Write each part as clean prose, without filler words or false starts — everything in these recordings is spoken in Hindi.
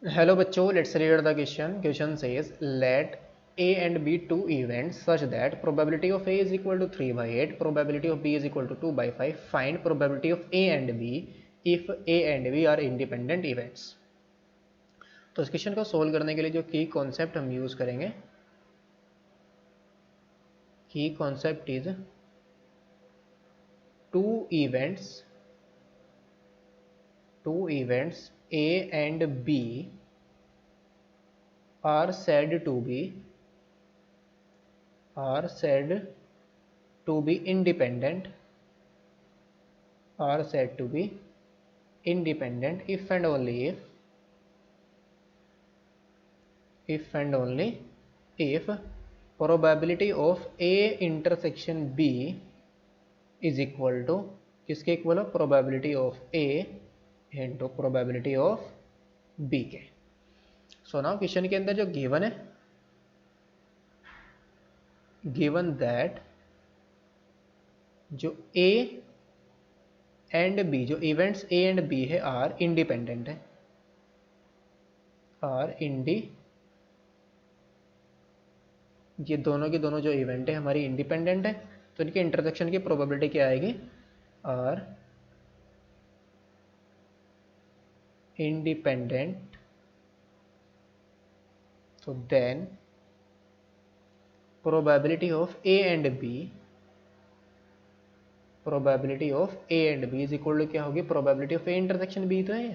Hello बच्चों, let's read the question. Question says let A and B two events such that probability of A is equal to 3 by 8, probability of B is equal to 2 by 5. Find probability of A and B if A and B are independent events. तो इस क्वेश्चन को सोल्व करने के लिए जो की कॉन्सेप्ट हम यूज करेंगे, की concept is two events A and B are said to be independent if and only if probability of A intersection B is equal to किसके इक्वल हो, probability of A into probability of B के. सो नाउ क्वेश्चन के अंदर जो गिवन है, गिवन दैट जो A एंड B, जो इवेंट्स A एंड B है आर इंडिपेंडेंट है, ये दोनों के दोनों जो इवेंट है हमारी इंडिपेंडेंट है, तो इनके इंटरसेक्शन की प्रोबेबिलिटी क्या आएगी, आर इंडिपेंडेंट. तो then probability of A and B is equal to क्या होगी, probability of A intersection B तो है,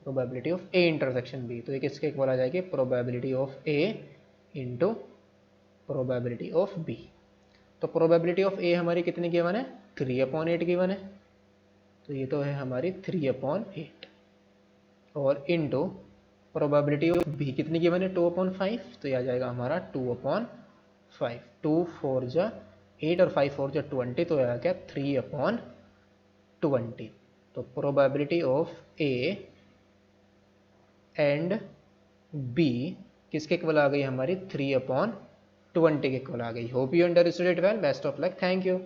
probability of A intersection B, तो ये किसके इक्वल आ जाएगी, probability of A into probability of B. तो प्रोबेबिलिटी ऑफ ए हमारी कितनी गिवन है, 3/8 गिवन है, तो ये तो है हमारी 3/8 और इनटू प्रोबेबिलिटी ऑफ बी कितनी गिवन है, 2/5, तो ये आ जाएगा हमारा 2/5. 2 4 जा 8 और 5 4 जा 20, तो आ गया 3/20. तो probability of A and B किसके इक्वल आ गई हमारी, 3/20 के इक्वल आ गई. Hope you understood it well. Best of luck. Thank you.